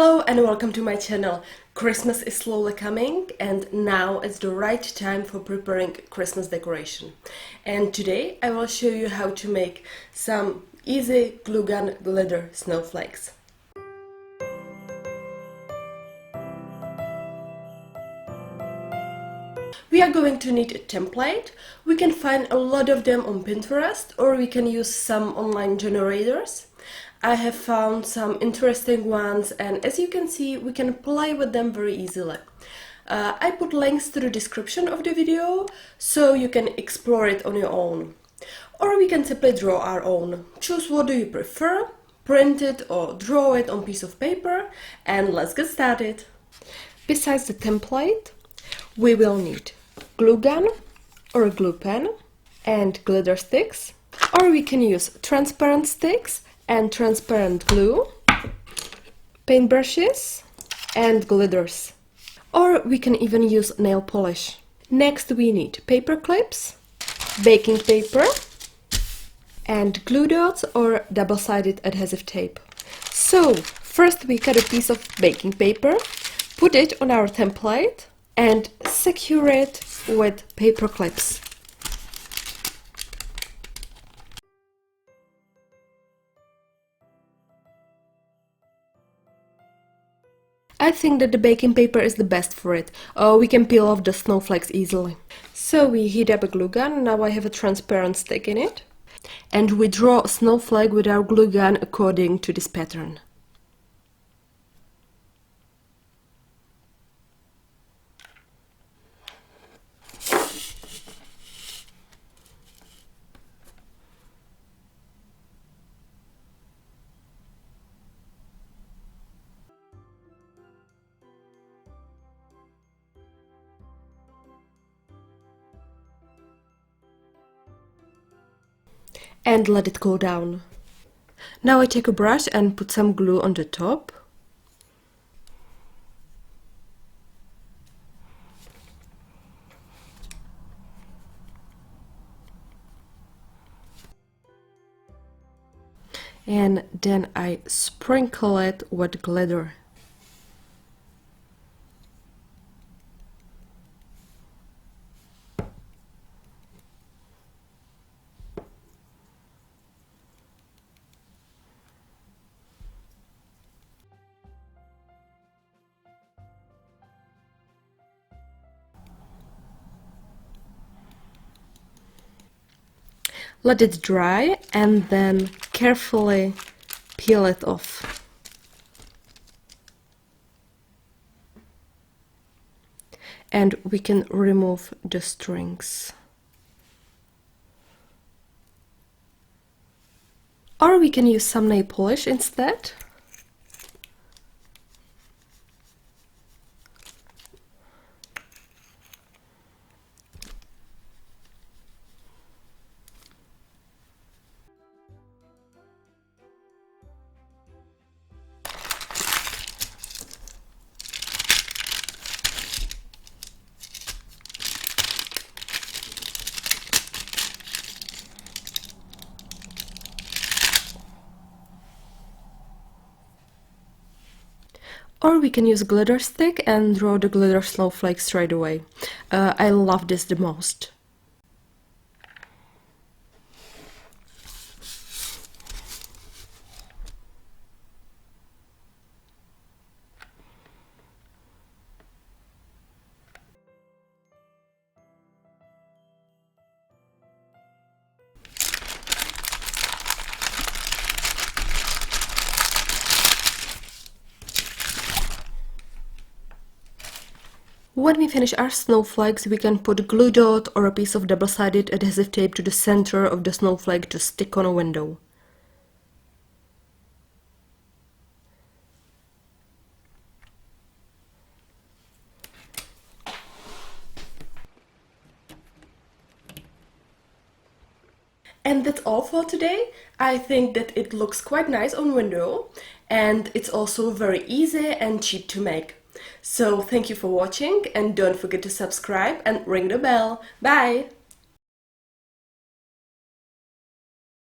Hello and welcome to my channel. Christmas is slowly coming and now is the right time for preparing Christmas decoration. And today I will show you how to make some easy glue gun glitter snowflakes. We are going to need a template. We can find a lot of them on Pinterest or we can use some online generators. I have found some interesting ones, and as you can see, we can play with them very easily. I put links to the description of the video, so you can explore it on your own. Or we can simply draw our own. Choose what do you prefer, print it or draw it on piece of paper, and let's get started. Besides the template, we will need glue gun or a glue pen and glitter sticks, or we can use transparent sticks and transparent glue, paintbrushes and glitters, or we can even use nail polish. Next we need paper clips, baking paper and glue dots or double-sided adhesive tape. So first we cut a piece of baking paper, put it on our template and secure it with paper clips. I think that the baking paper is the best for it. We can peel off the snowflakes easily. So we heat up a glue gun. Now I have a transparent stick in it. And we draw a snowflake with our glue gun according to this pattern. And let it cool down. Now I take a brush and put some glue on the top. And then I sprinkle it with glitter. Let it dry and then carefully peel it off. And we can remove the strings. Or we can use some nail polish instead. Or we can use a glitter stick and draw the glitter snowflakes straight away. I love this the most. When we finish our snowflakes, we can put a glue dot or a piece of double-sided adhesive tape to the center of the snowflake to stick on a window. And that's all for today. I think that it looks quite nice on window and it's also very easy and cheap to make. So thank you for watching and don't forget to subscribe and ring the bell. Bye!